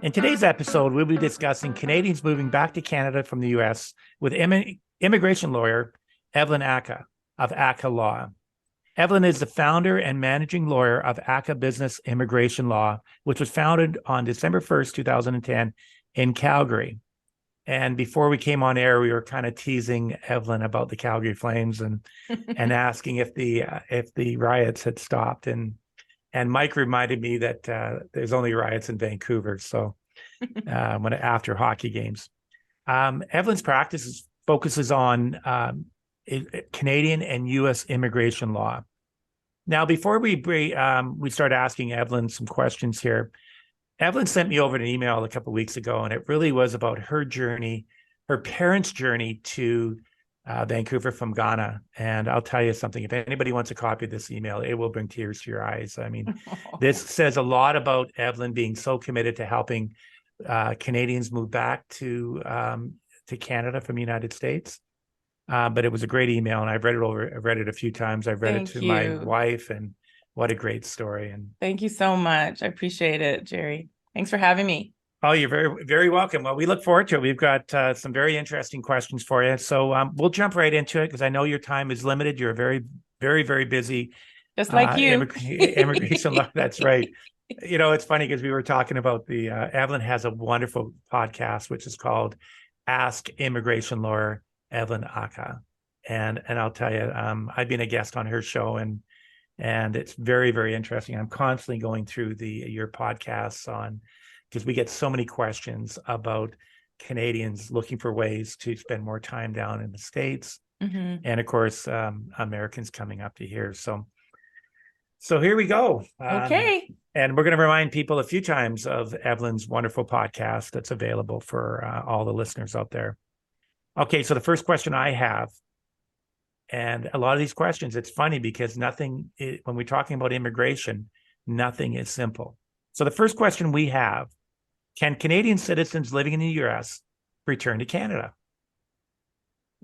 In today's episode, we'll be discussing Canadians moving back to Canada from the U.S. with immigration lawyer Evelyn Ackah of Ackah Law. Evelyn is the founder and managing lawyer of Ackah Business Immigration Law, which was founded on December 1st, 2010 in Calgary. And before we came on air, we were kind of teasing Evelyn about the Calgary Flames and asking if the riots had stopped. And Mike reminded me that there's only riots in Vancouver, so after hockey games. Evelyn's practice focuses on Canadian and U.S. immigration law. Now, before we start asking Evelyn some questions here, Evelyn sent me over an email a couple of weeks ago, and it really was about her journey, her parents' journey to Vancouver from Ghana. And I'll tell you something, if anybody wants a copy of this email, it will bring tears to your eyes. I mean, this says a lot about Evelyn being so committed to helping Canadians move back to Canada from the United States. But it was a great email, and I've read it a few times. I've read it to my wife, and what a great story. And thank you so much. I appreciate it, Gerry. Thanks for having me. Oh, you're very, very welcome. Well, we look forward to it. We've got some very interesting questions for you. So we'll jump right into it because I know your time is limited. You're very, very, very busy. Just like you. Immigration law. That's right. You know, it's funny because we were talking about Evelyn has a wonderful podcast, which is called Ask Immigration Lawyer Evelyn Ackah. And I'll tell you, I've been a guest on her show, and it's very, very interesting. I'm constantly going through your podcasts because we get so many questions about Canadians looking for ways to spend more time down in the States. Mm-hmm. And of course, Americans coming up to here. So here we go. Okay. And we're going to remind people a few times of Evelyn's wonderful podcast that's available for all the listeners out there. Okay. So the first question I have, and a lot of these questions, it's funny because when we're talking about immigration, nothing is simple. So the first question we have, can Canadian citizens living in the U.S. return to Canada?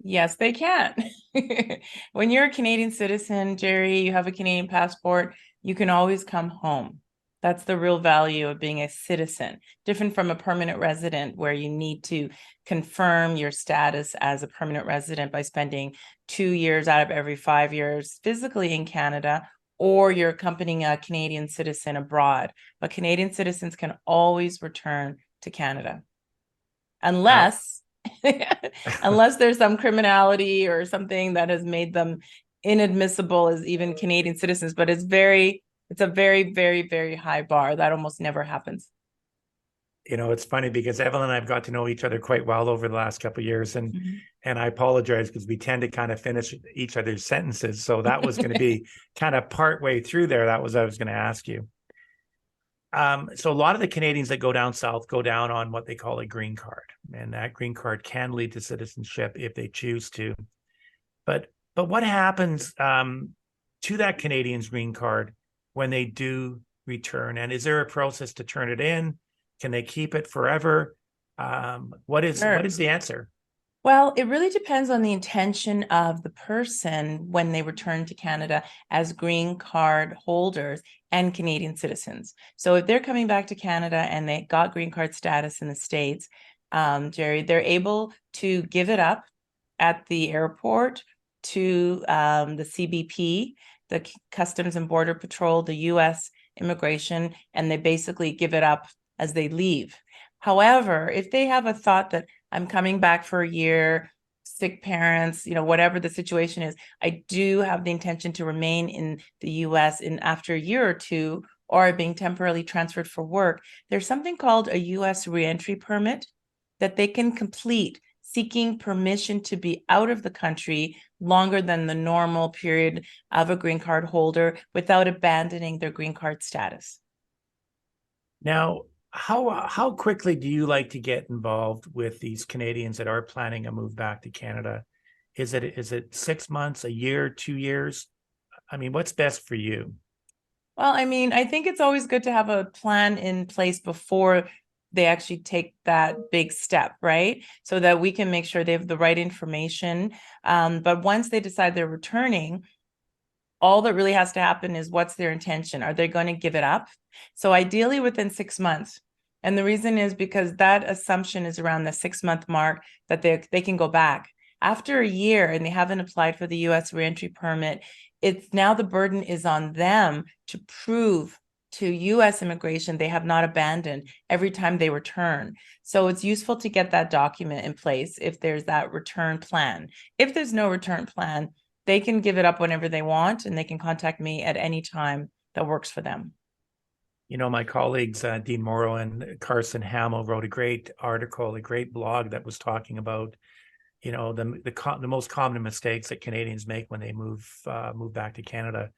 Yes, they can. When you're a Canadian citizen, Gerry, you have a Canadian passport, you can always come home. That's the real value of being a citizen, different from a permanent resident where you need to confirm your status as a permanent resident by spending 2 years out of every 5 years physically in Canada, or you're accompanying a Canadian citizen abroad. But Canadian citizens can always return to Canada unless there's some criminality or something that has made them inadmissible as even Canadian citizens. But it's a very, very, very high bar. That almost never happens. You know, it's funny because Evelyn and I've got to know each other quite well over the last couple of years. And I apologize because we tend to kind of finish each other's sentences. So that was going to be kind of part way through there. That was what I was going to ask you. So a lot of the Canadians that go down south go down on what they call a green card. And that green card can lead to citizenship if they choose to. But what happens to that Canadian's green card when they do return? And is there a process to turn it in? Can they keep it forever? What is the answer? Well, it really depends on the intention of the person when they return to Canada as green card holders and Canadian citizens. So if they're coming back to Canada and they got green card status in the States, Gerry, they're able to give it up at the airport to the CBP, the Customs and Border Patrol, the U.S. Immigration, and they basically give it up as they leave. However, if they have a thought that I'm coming back for a year, sick parents, whatever the situation is, I do have the intention to remain in the U.S. after a year or two, or being temporarily transferred for work, there's something called a U.S. reentry permit that they can complete, seeking permission to be out of the country longer than the normal period of a green card holder without abandoning their green card status. Now, how quickly do you like to get involved with these Canadians that are planning a move back to Canada? Is it 6 months, a year, 2 years? I mean, what's best for you? Well, I mean, I think it's always good to have a plan in place before they actually take that big step, right? So that we can make sure they have the right information. But once they decide they're returning, all that really has to happen is what's their intention? Are they going to give it up? So ideally within 6 months, And the reason is because that assumption is around the 6-month mark that they can go back. After a year and they haven't applied for the US reentry permit, it's now the burden is on them to prove to US immigration they have not abandoned every time they return. So it's useful to get that document in place if there's that return plan. If there's no return plan, they can give it up whenever they want, and they can contact me at any time that works for them. You know, my colleagues, Dean Morrow and Carson Hamill, wrote a great article, a great blog that was talking about, you know, the most common mistakes that Canadians make when they move back to Canada.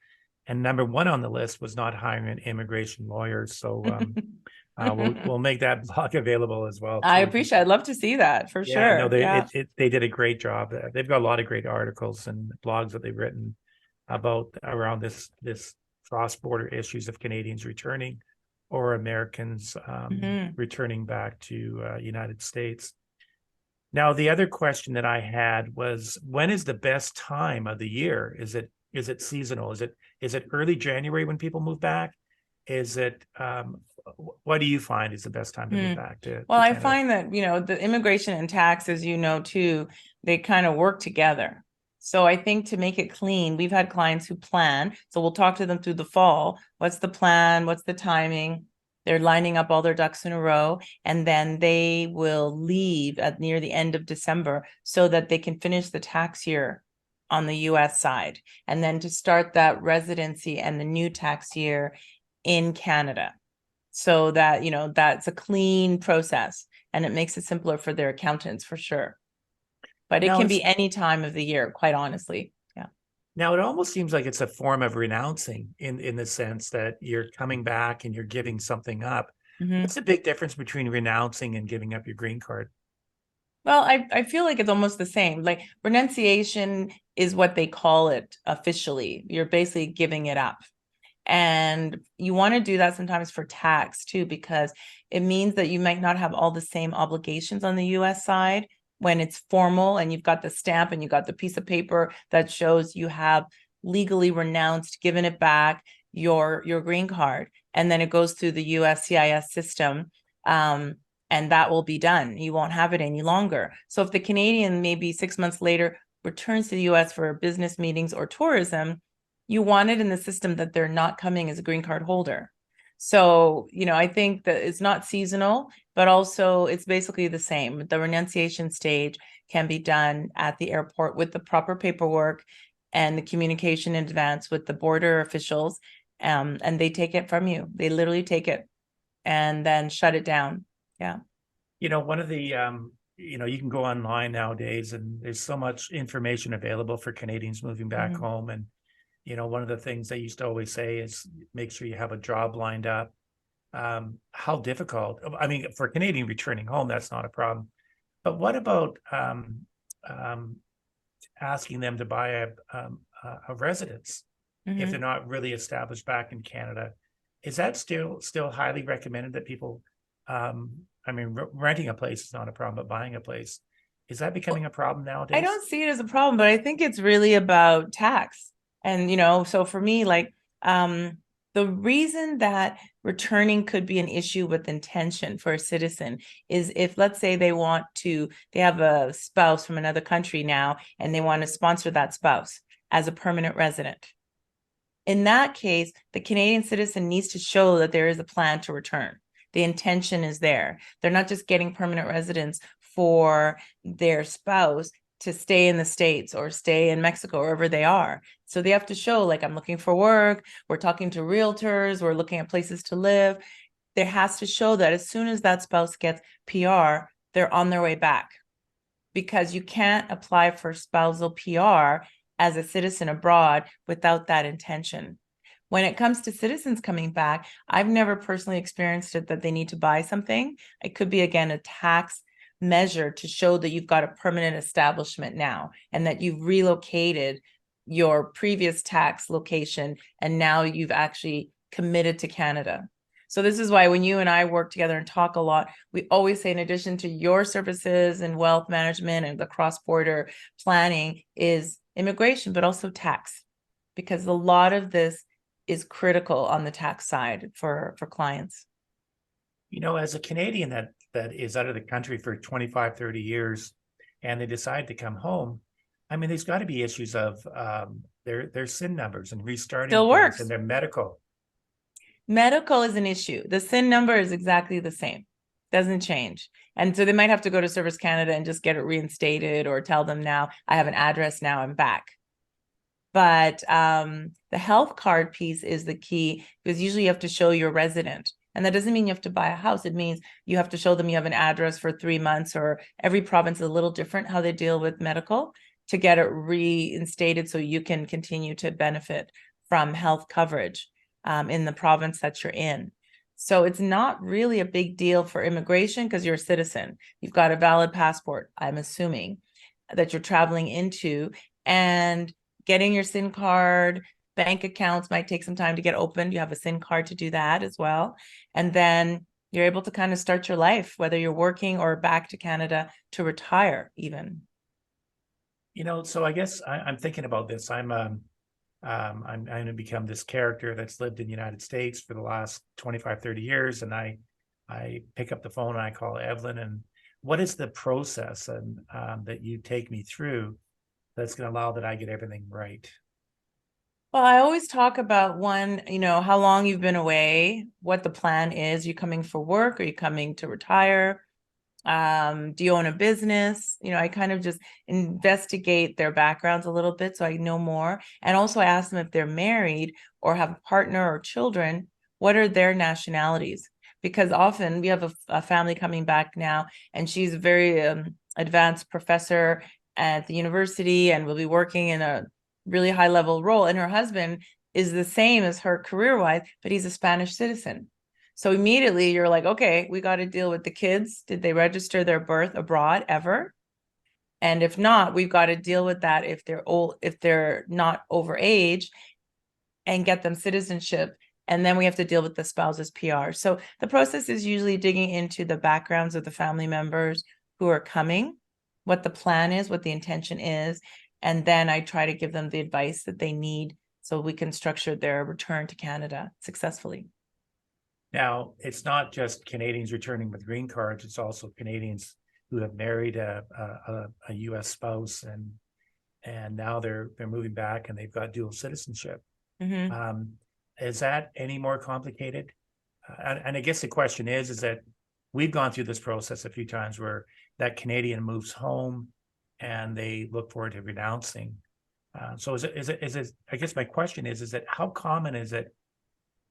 And number one on the list was not hiring an immigration lawyer. So we'll make that blog available as well, I too. appreciate. I'd love to see that for Yeah, no, sure. Yeah. they did a great job. They've got a lot of great articles and blogs that they've written about around this cross-border issues of Canadians returning or Americans returning back to United States. Now, the other question that I had was, when is the best time of the year? Is it seasonal? Is it early January when people move back? Is it what do you find is the best time to move back to Well, I Canada? find that, the immigration and tax, as you know, too, they kind of work together. So I think to make it clean, we've had clients who plan. So we'll talk to them through the fall. What's the plan? What's the timing? They're lining up all their ducks in a row, and then they will leave at near the end of December so that they can finish the tax year on the US side, and then to start that residency and the new tax year in Canada. So that, that's a clean process, and it makes it simpler for their accountants for sure. But it Now can be any time of the year, quite honestly. Yeah. Now it almost seems like it's a form of renouncing in the sense that you're coming back and you're giving something up. What's the big difference between renouncing and giving up your green card? Well, I feel like it's almost the same. Like, renunciation is what they call it officially. You're basically giving it up. And you want to do that sometimes for tax too, because it means that you might not have all the same obligations on the US side when it's formal and you've got the stamp and you got the piece of paper that shows you have legally renounced, given it back, your green card. And then it goes through the US CIS system. And that will be done. You won't have it any longer. So if the Canadian maybe 6 months later returns to the US for business meetings or tourism, you want it in the system that they're not coming as a green card holder. So, I think that it's not seasonal, but also it's basically the same. The renunciation stage can be done at the airport with the proper paperwork and the communication in advance with the border officials. And they take it from you. They literally take it and then shut it down. Yeah. One of the you can go online nowadays and there's so much information available for Canadians moving back home. And one of the things they used to always say is make sure you have a job lined up. How difficult, I mean, for Canadian returning home, that's not a problem. But what about asking them to buy a residence if they're not really established back in Canada? Is that still highly recommended that people, renting a place is not a problem, but buying a place, is that becoming a problem nowadays? I don't see it as a problem, but I think it's really about tax. And, so for me, like, the reason that returning could be an issue with intention for a citizen is if, let's say, they have a spouse from another country now, and they want to sponsor that spouse as a permanent resident. In that case, the Canadian citizen needs to show that there is a plan to return. The intention is there. They're not just getting permanent residence for their spouse to stay in the States or stay in Mexico, wherever they are. So they have to show, like, I'm looking for work, we're talking to realtors, we're looking at places to live. There has to show that as soon as that spouse gets PR, they're on their way back. Because you can't apply for spousal PR as a citizen abroad without that intention. When it comes to citizens coming back, I've never personally experienced it that they need to buy something. It could be, again, a tax measure to show that you've got a permanent establishment now and that you've relocated your previous tax location and now you've actually committed to Canada. So this is why when you and I work together and talk a lot, we always say, in addition to your services and wealth management and the cross-border planning, is immigration, but also tax, because a lot of this is critical on the tax side for clients. As a Canadian that is out of the country for 25, 30 years, and they decide to come home, I mean, there's got to be issues of their SIN numbers and restarting Still things and works. their medical. Medical is an issue. The SIN number is exactly the same, doesn't change. And so they might have to go to Service Canada and just get it reinstated, or tell them, now I have an address, now I'm back. But the health card piece is the key, because usually you have to show your resident. And that doesn't mean you have to buy a house. It means you have to show them you have an address for 3 months, or every province is a little different how they deal with medical, to get it reinstated so you can continue to benefit from health coverage in the province that you're in. So it's not really a big deal for immigration, because you're a citizen. You've got a valid passport, I'm assuming, that you're traveling into, and getting your SIN card, bank accounts might take some time to get opened. You have a SIN card to do that as well. And then you're able to kind of start your life, whether you're working or back to Canada to retire even. So I guess I'm thinking about this. I'm going to become this character that's lived in the United States for the last 25, 30 years. And I pick up the phone and I call Evelyn. And what is the process and that you take me through that's going to allow that I get everything right? Well, I always talk about how long you've been away, what the plan is. You coming for work? Are you coming to retire? Do you own a business? I kind of just investigate their backgrounds a little bit so I know more. And also I ask them if they're married or have a partner or children, what are their nationalities? Because often we have a family coming back now, and she's a very advanced professor at the university and will be working in a really high level role. And her husband is the same as her career-wise, but he's a Spanish citizen. So immediately you're like, okay, we got to deal with the kids. Did they register their birth abroad ever? And if not, we've got to deal with that if they're old, if they're not over age, and get them citizenship. And then we have to deal with the spouse's PR. So the process is usually digging into the backgrounds of the family members who are coming, what the plan is, what the intention is. And then I try to give them the advice that they need so we can structure their return to Canada successfully. Now, it's not just Canadians returning with green cards, it's also Canadians who have married a U.S. spouse and now they're moving back and they've got dual citizenship. Mm-hmm. Is that any more complicated? And I guess the question is that we've gone through this process a few times where that Canadian moves home and they look forward to renouncing. So is it, I guess my question is that how common is it?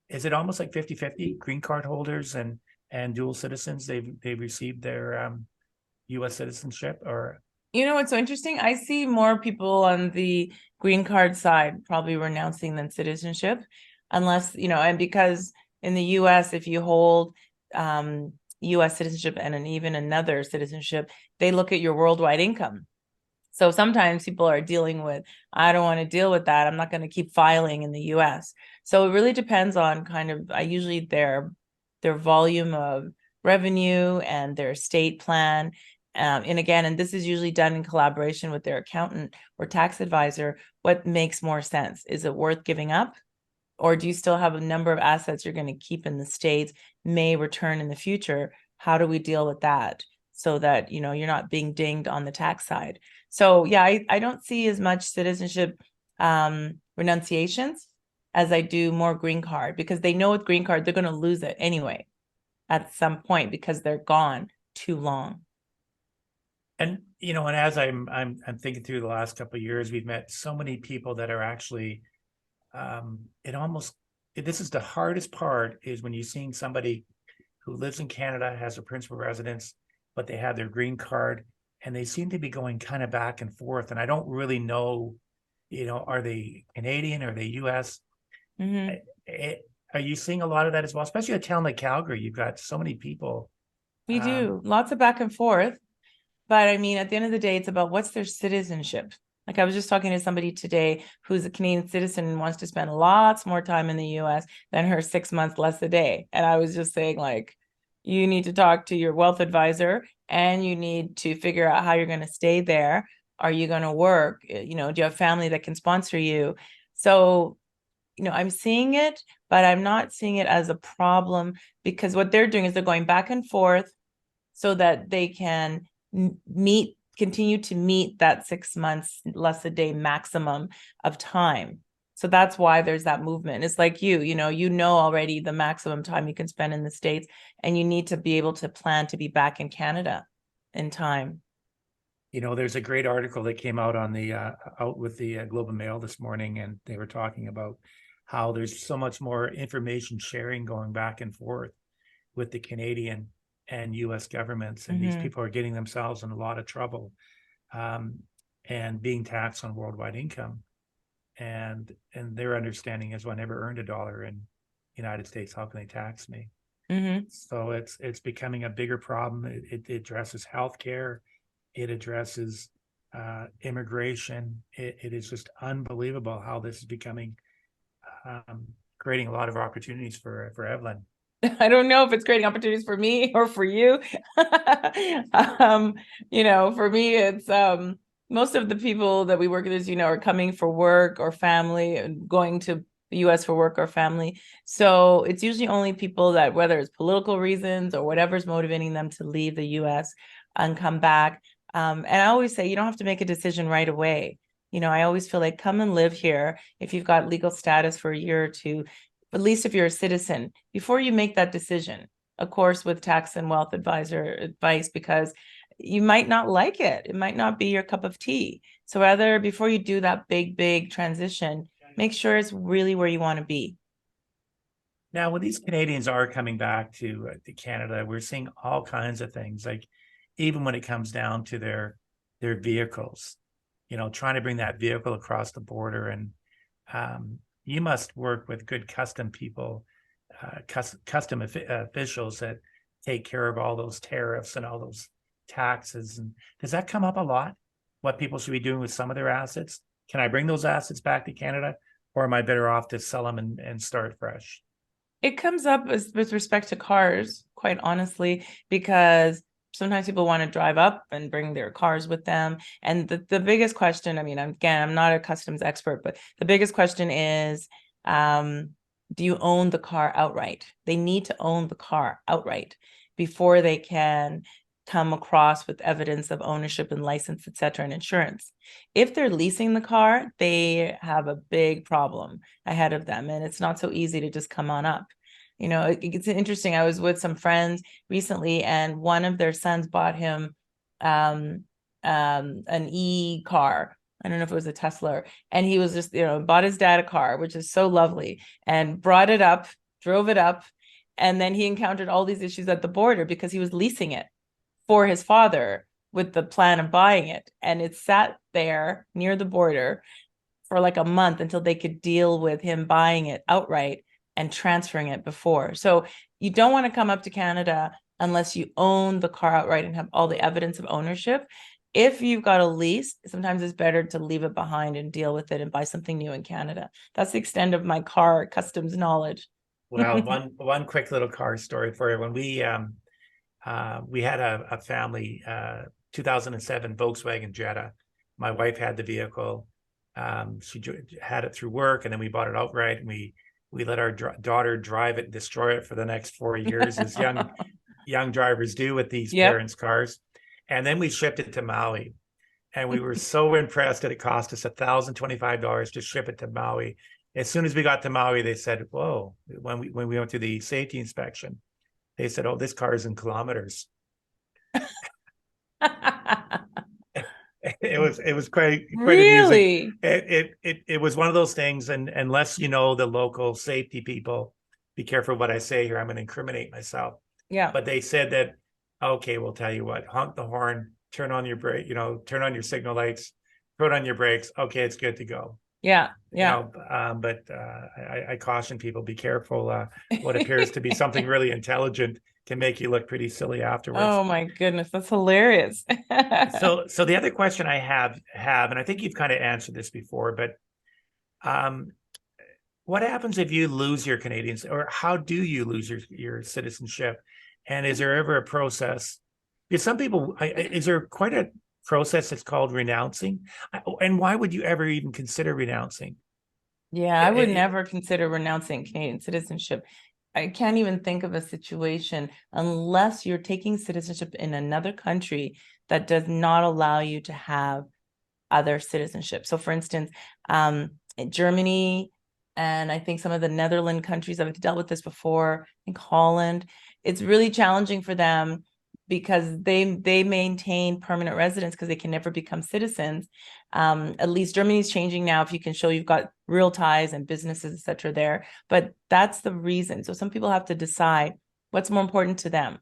Is it almost like 50-50 green card holders and dual citizens? They've received their U.S. citizenship, or What's so interesting? I see more people on the green card side probably renouncing than citizenship, unless, and because in the US, if you hold US citizenship and even another citizenship, they look at your worldwide income. So sometimes people are dealing with, I don't want to deal with that. I'm not going to keep filing in the US. So it really depends on usually their volume of revenue and their estate plan. And this is usually done in collaboration with their accountant or tax advisor. What makes more sense? Is it worth giving up? Or do you still have a number of assets you're going to keep in the States, may return in the future? How do we deal with that so that, you're not being dinged on the tax side? So yeah, I don't see as much citizenship renunciations as I do more green card, because they know with green card, they're going to lose it anyway at some point because they're gone too long. and as I'm thinking through the last couple of years, we've met so many people that are actually this is the hardest part, is when you're seeing somebody who lives in Canada, has a principal residence, but they have their green card, and they seem to be going kind of back and forth. And I don't really know, are they Canadian? Are they US? Mm-hmm. Are you seeing a lot of that as well? Especially a town like Calgary, you've got so many people. We do lots of back and forth. But I mean, at the end of the day, it's about what's their citizenship. Like I was just talking to somebody today who's a Canadian citizen and wants to spend lots more time in the US than her 6 months less a day. And I was just saying, like, you need to talk to your wealth advisor and you need to figure out how you're going to stay there. Are you going to work? Do you have family that can sponsor you? So, I'm seeing it, but I'm not seeing it as a problem, because what they're doing is they're going back and forth so that they can continue to meet that 6 months less a day maximum of time. So that's why there's that movement. It's like you know already the maximum time you can spend in the States, and you need to be able to plan to be back in Canada in time. There's a great article that came out on the out with the Globe and Mail this morning, and they were talking about how there's so much more information sharing going back and forth with the Canadian and U.S. governments, and these people are getting themselves in a lot of trouble, and being taxed on worldwide income, and their understanding is, well, I never earned $1 in the United States. How can they tax me? So it's becoming a bigger problem. It addresses healthcare. It addresses immigration. It is just unbelievable how this is becoming, creating a lot of opportunities for Evelyn. I don't know if it's creating opportunities for me or for you. For me, it's most of the people that we work with, are coming for work or family, and going to the US for work or family. So it's usually only people that, whether it's political reasons or whatever's motivating them to leave the US and come back. And I always say, you don't have to make a decision right away. I always feel like, come and live here if you've got legal status for a year or two, at least if you're a citizen, before you make that decision, of course, with tax and wealth advisor advice, because you might not like it. It might not be your cup of tea. So rather, before you do that big transition, make sure it's really where you want to be. Now, when these Canadians are coming back to Canada, we're seeing all kinds of things, like even when it comes down to their vehicles, trying to bring that vehicle across the border. And you must work with good custom people, custom officials that take care of all those tariffs and all those taxes. And does that come up a lot? What people should be doing with some of their assets? Can I bring those assets back to Canada, or am I better off to sell them and start fresh? It comes up with respect to cars, quite honestly, because sometimes people want to drive up and bring their cars with them. And the biggest question, I'm not a customs expert, but the biggest question is, do you own the car outright? They need to own the car outright before they can come across with evidence of ownership and license, et cetera, and insurance. If they're leasing the car, they have a big problem ahead of them, and it's not so easy to just come on up. It's interesting. I was with some friends recently, and one of their sons bought him an e-car. I don't know if it was a Tesla, and he was just, bought his dad a car, which is so lovely, and brought it up, drove it up, and then he encountered all these issues at the border because he was leasing it for his father with the plan of buying it. And it sat there near the border for like a month until they could deal with him buying it outright and transferring it before. So you don't want to come up to Canada unless you own the car outright and have all the evidence of ownership. If you've got a lease, sometimes it's better to leave it behind and deal with it and buy something new in Canada. That's the extent of my car customs knowledge. Well, one quick little car story for you. When we had a family 2007 Volkswagen Jetta. My wife had the vehicle. She had it through work, and then we bought it outright, and we let our daughter drive it and destroy it for the next 4 years, as young drivers do with these parents' cars. And then we shipped it to Maui, and we were so impressed that it cost us $1,025 to ship it to Maui. As soon as we got to Maui, they said, "Whoa!" When we went through the safety inspection, they said, "Oh, this car is in kilometers." It was quite really amusing. It was one of those things, and unless you know the local safety people, be careful what I say here. I'm going to incriminate myself. Yeah. But they said that, okay, we'll tell you what, honk the horn, turn on your brake, turn on your signal lights, put on your brakes. Okay, it's good to go. Yeah. But I caution people, be careful. What appears to be something really intelligent can make you look pretty silly afterwards. Oh my goodness, that's hilarious. So the other question I have, and I think you've kind of answered this before, but what happens if you lose your Canadians, or how do you lose your citizenship? And is there ever a process? Because some people, is there quite a process that's called renouncing? And why would you ever even consider renouncing? Yeah, I would It- it- never consider renouncing Canadian citizenship. I can't even think of a situation unless you're taking citizenship in another country that does not allow you to have other citizenship. So, for instance, in Germany, and I think some of the Netherlands countries, I've dealt with this before, I think Holland, it's really challenging for them because they maintain permanent residence because they can never become citizens. At least Germany's changing now if you can show you've got real ties and businesses, etc. there. But that's the reason. So some people have to decide what's more important to them,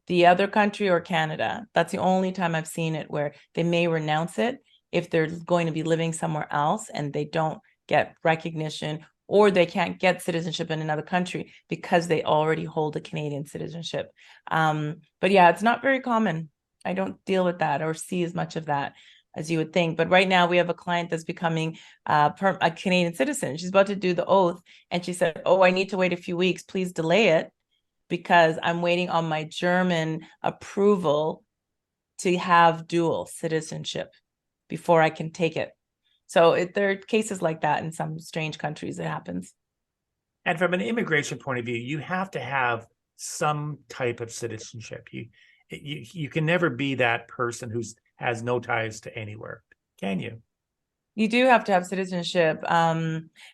the other country or Canada. That's the only time I've seen it where they may renounce it if they're going to be living somewhere else and they don't get recognition, or they can't get citizenship in another country because they already hold a Canadian citizenship. But yeah, it's not very common. I don't deal with that or see as much of that as you would think. But right now we have a client that's becoming a Canadian citizen. She's about to do the oath, and she said, "Oh, I need to wait a few weeks. Please delay it because I'm waiting on my German approval to have dual citizenship before I can take it." So there are cases like that in some strange countries. It happens. And from an immigration point of view, you have to have some type of citizenship. You can never be that person who has no ties to anywhere, can you? You do have to have citizenship.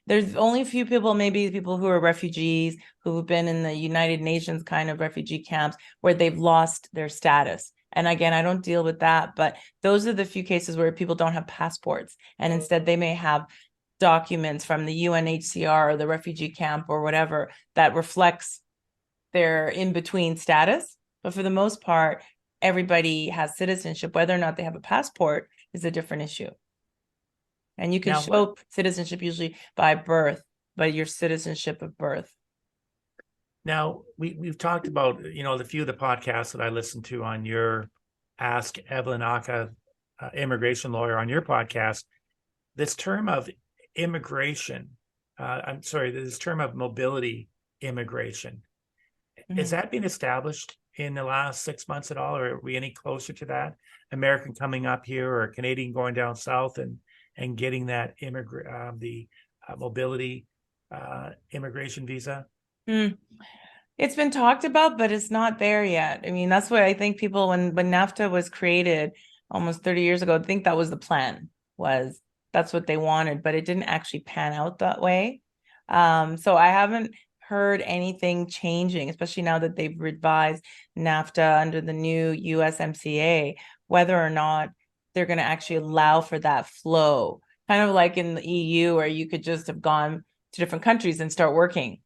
There's only a few people, maybe people who are refugees, who've been in the United Nations kind of refugee camps where they've lost their status. And again, I don't deal with that, but those are the few cases where people don't have passports and instead they may have documents from the UNHCR or the refugee camp or whatever that reflects their in-between status. But for the most part, everybody has citizenship. Whether or not they have a passport is a different issue. And you can show citizenship usually by birth, by your citizenship of birth. Now, we've talked about, the few of the podcasts that I listened to on your Ask Evelyn Ackah, immigration lawyer, on your podcast. This term of immigration, this term of mobility immigration, is that being established in the last 6 months at all? Or are we any closer to that? American coming up here or a Canadian going down south and getting that mobility immigration visa? It's been talked about, but it's not there yet. I mean, that's what I think people, when NAFTA was created almost 30 years ago, I think that was the plan, was that's what they wanted, but it didn't actually pan out that way. So I haven't heard anything changing, especially now that they've revised NAFTA under the new USMCA, whether or not they're going to actually allow for that flow, kind of like in the EU, where you could just have gone to different countries and start working.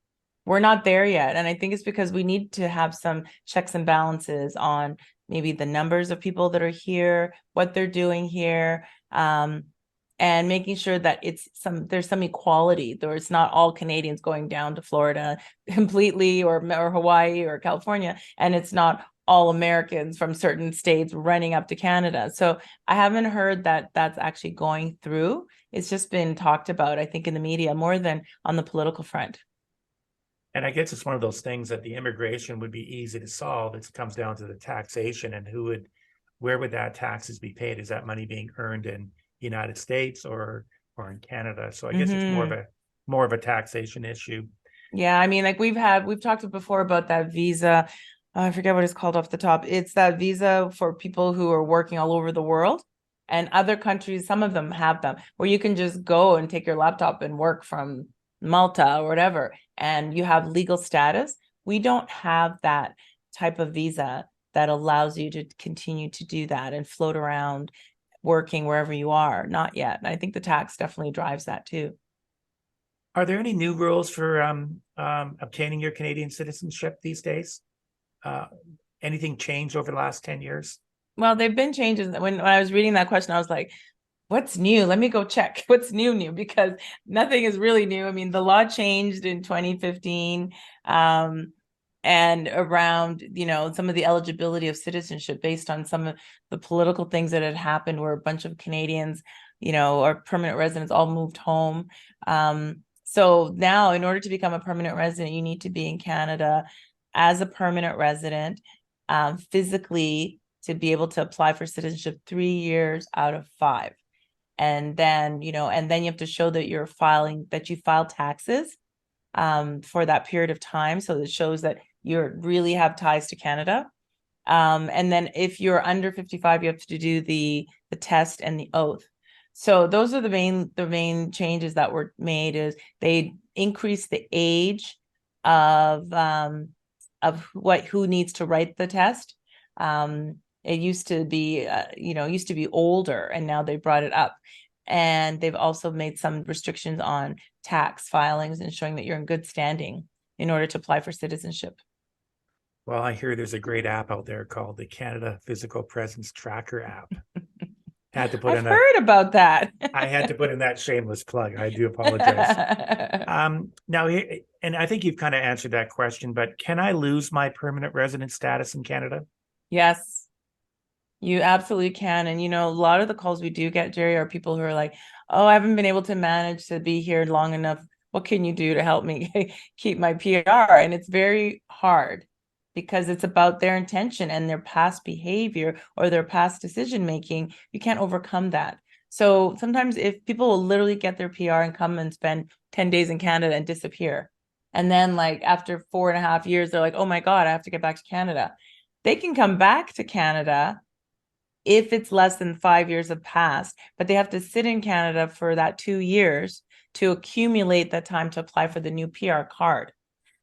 We're not there yet. And I think it's because we need to have some checks and balances on maybe the numbers of people that are here, what they're doing here, and making sure that there's some equality. There's not all Canadians going down to Florida completely, or Hawaii or California, and it's not all Americans from certain states running up to Canada. So I haven't heard that that's actually going through. It's just been talked about, I think, in the media more than on the political front. And I guess it's one of those things that the immigration would be easy to solve. It comes down to the taxation and where would that taxes be paid? Is that money being earned in the United States or in Canada? So I guess it's more of a taxation issue. Yeah, I mean, like we've talked before about that visa. I forget what it's called off the top. It's that visa for people who are working all over the world, and other countries, some of them have them, where you can just go and take your laptop and work from Malta or whatever, and you have legal status. We don't have that type of visa that allows you to continue to do that and float around working wherever you are. Not yet. And I think the tax definitely drives that too. Are there any new rules for obtaining your Canadian citizenship these days? Anything changed over the last 10 years? Well, they've been changes. When I was reading that question, I was like, what's new? Let me go check what's new, because nothing is really new. I mean, the law changed in 2015, and around, some of the eligibility of citizenship based on some of the political things that had happened where a bunch of Canadians, or permanent residents all moved home. So now in order to become a permanent resident, you need to be in Canada as a permanent resident, physically, to be able to apply for citizenship 3 years out of 5. And then, and then you have to show that you filed taxes for that period of time. So it shows that you really have ties to Canada. And then if you're under 55, you have to do the test and the oath. So those are the main changes that were made. Is they increased the age of who needs to write the test. It used to be older, and now they brought it up. And they've also made some restrictions on tax filings and showing that you're in good standing in order to apply for citizenship. Well, I hear there's a great app out there called the Canada Physical Presence Tracker app. Had to put I've heard about that. I had to put in that shameless plug. I do apologize. Now, and I think you've kind of answered that question, but can I lose my permanent resident status in Canada? Yes, you absolutely can. And, a lot of the calls we do get, Gerry, are people who are like, oh, I haven't been able to manage to be here long enough. What can you do to help me keep my PR? And it's very hard because it's about their intention and their past behavior or their past decision making. You can't overcome that. So sometimes if people will literally get their PR and come and spend 10 days in Canada and disappear. And then like after 4.5 years, they're like, oh my God, I have to get back to Canada. They can come back to Canada if it's less than 5 years have passed, but they have to sit in Canada for that 2 years to accumulate that time to apply for the new PR card.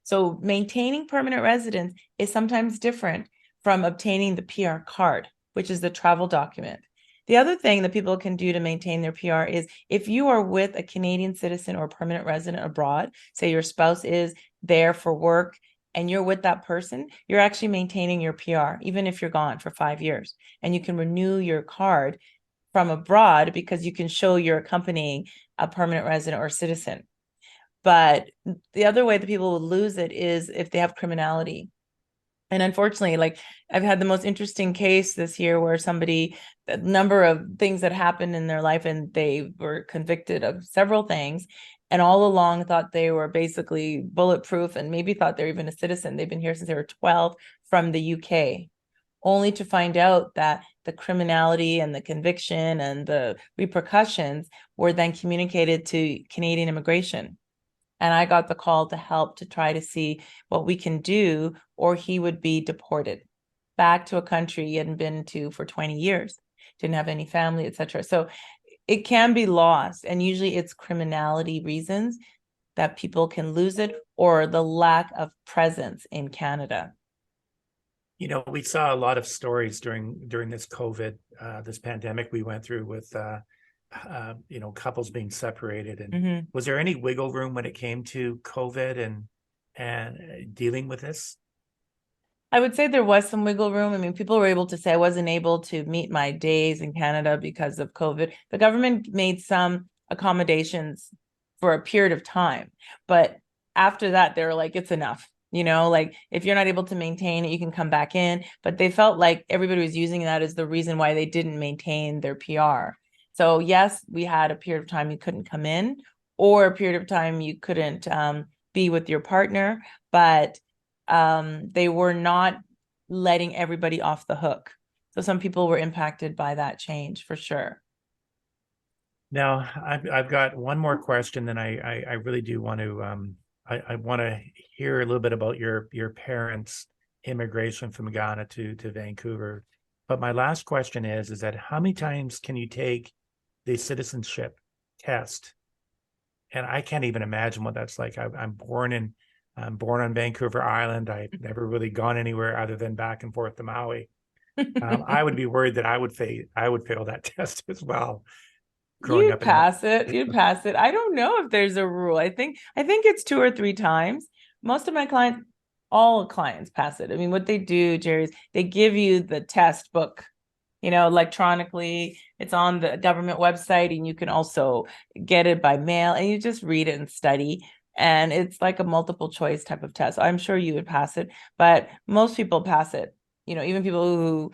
So maintaining permanent residence is sometimes different from obtaining the PR card, which is the travel document. The other thing that people can do to maintain their PR is if you are with a Canadian citizen or permanent resident abroad, say your spouse is there for work and you're with that person, you're actually maintaining your PR, even if you're gone for 5 years. And you can renew your card from abroad because you can show you're accompanying a permanent resident or citizen. But the other way that people will lose it is if they have criminality. And unfortunately, like I've had the most interesting case this year where a number of things that happened in their life and they were convicted of several things and all along thought they were basically bulletproof and maybe thought they're even a citizen. They've been here since they were 12 from the UK, only to find out that the criminality and the conviction and the repercussions were then communicated to Canadian immigration. And I got the call to help to try to see what we can do, or he would be deported back to a country he hadn't been to for 20 years, didn't have any family, etc. So it can be lost. And usually it's criminality reasons that people can lose it or the lack of presence in Canada. We saw a lot of stories during this COVID, this pandemic we went through with couples being separated. And was there any wiggle room when it came to COVID and dealing with this? I would say there was some wiggle room. I mean, people were able to say I wasn't able to meet my days in Canada because of COVID. The government made some accommodations for a period of time, but after that, they were like, it's enough. Like if you're not able to maintain it, you can come back in. But they felt like everybody was using that as the reason why they didn't maintain their PR. So yes, we had a period of time you couldn't come in, or a period of time you couldn't be with your partner, but they were not letting everybody off the hook. So some people were impacted by that change for sure. Now, I've got one more question, and I really do want to I want to hear a little bit about your parents' immigration from Ghana to Vancouver. But my last question is that how many times can you take the citizenship test? And I can't even imagine what that's like. I'm born on Vancouver Island. I've never really gone anywhere other than back and forth to Maui. I would be worried that I would fail that test as well. You'd pass it. I don't know if there's a rule. I think it's 2 or 3 times. Most of my clients, all clients pass it. I mean, what they do, Gerry, is they give you the test book, electronically. It's on the government website, and you can also get it by mail, and you just read it and study. And it's like a multiple choice type of test. I'm sure you would pass it, but most people pass it. Even people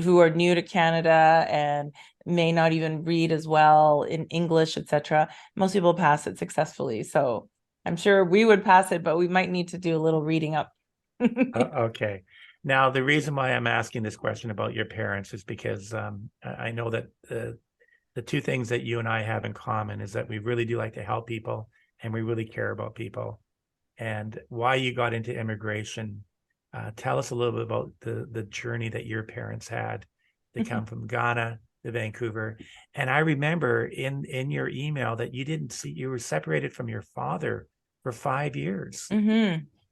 who are new to Canada and may not even read as well in English, etc. Most people pass it successfully. So I'm sure we would pass it, but we might need to do a little reading up. Okay. Now, the reason why I'm asking this question about your parents is because I know that the two things that you and I have in common is that we really do like to help people and we really care about people. And why you got into immigration. Tell us a little bit about the journey that your parents had to come from Ghana to Vancouver. And I remember in your email that you were separated from your father for 5 years.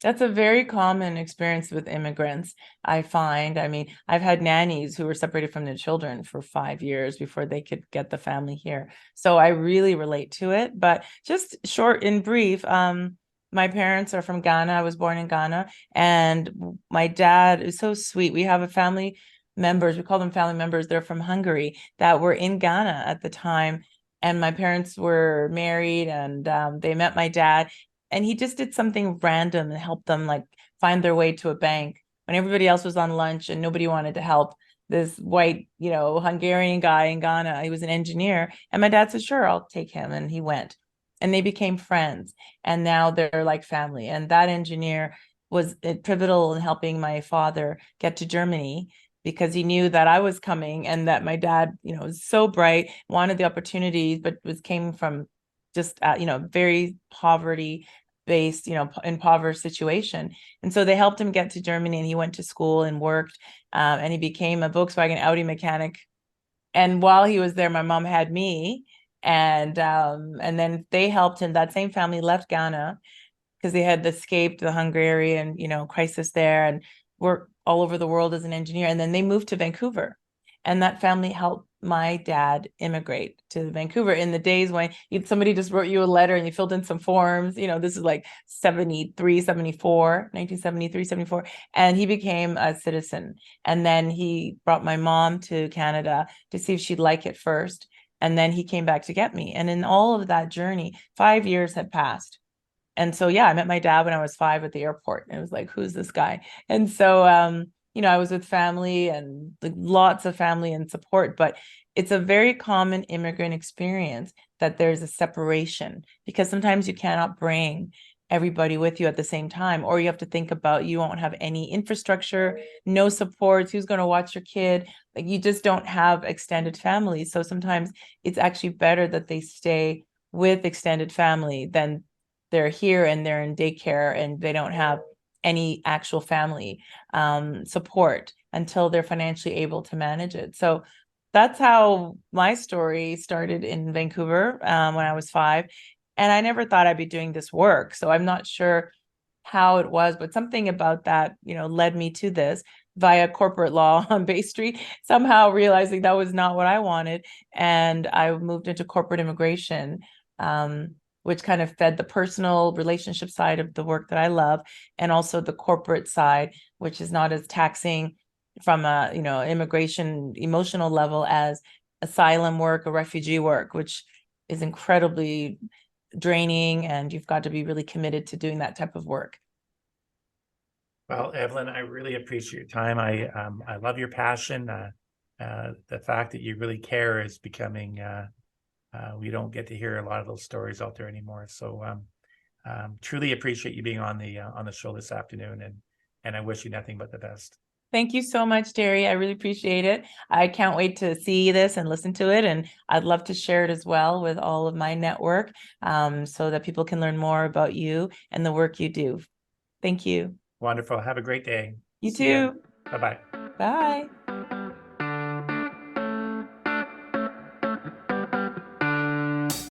That's a very common experience with immigrants, I find. I mean, I've had nannies who were separated from their children for 5 years before they could get the family here. So I really relate to it. But just short and brief, my parents are from Ghana. I was born in Ghana, and my dad is so sweet. We have a family members, we call them family members. They're from Hungary that were in Ghana at the time. And my parents were married, and they met my dad, and he just did something random and helped them like find their way to a bank when everybody else was on lunch and nobody wanted to help. This white, Hungarian guy in Ghana, he was an engineer, and my dad said, sure, I'll take him. And he went, and they became friends, and now they're like family. And that engineer was pivotal in helping my father get to Germany, because he knew that I was coming and that my dad, was so bright, wanted the opportunities, but came from just, very poverty based, impoverished situation. And so they helped him get to Germany, and he went to school and worked, and he became a Volkswagen Audi mechanic. And while he was there, my mom had me, and then they helped him. That same family left Ghana because they had escaped the Hungarian, crisis there, and worked all over the world as an engineer. And then they moved to Vancouver, and that family helped my dad immigrate to Vancouver in the days when somebody just wrote you a letter and you filled in some forms. This is like 1973, 74. And he became a citizen. And then he brought my mom to Canada to see if she'd like it first. And then he came back to get me. And in all of that journey, 5 years had passed. And so, yeah, I met my dad when I was 5 at the airport. And it was like, who's this guy? And so, I was with family and like lots of family and support, but it's a very common immigrant experience that there's a separation, because sometimes you cannot bring everybody with you at the same time, or you have to think about, you won't have any infrastructure, no supports, who's going to watch your kid. Like, you just don't have extended family. So sometimes it's actually better that they stay with extended family than they're here and they're in daycare and they don't have any actual family support until they're financially able to manage it. So that's how my story started in Vancouver when I was 5. And I never thought I'd be doing this work. So I'm not sure how it was, but something about that, led me to this via corporate law on Bay Street, somehow realizing that was not what I wanted. And I moved into corporate immigration, which kind of fed the personal relationship side of the work that I love, and also the corporate side, which is not as taxing from a, immigration emotional level as asylum work or refugee work, which is incredibly draining, and you've got to be really committed to doing that type of work. Well, Evelyn, I really appreciate your time. I love your passion. The fact that you really care is becoming we don't get to hear a lot of those stories out there anymore. So truly appreciate you being on the show this afternoon, and I wish you nothing but the best. Thank you so much, Gerry. I really appreciate it. I can't wait to see this and listen to it. And I'd love to share it as well with all of my network, so that people can learn more about you and the work you do. Thank you. Wonderful. Have a great day. You too. Bye-bye. Bye.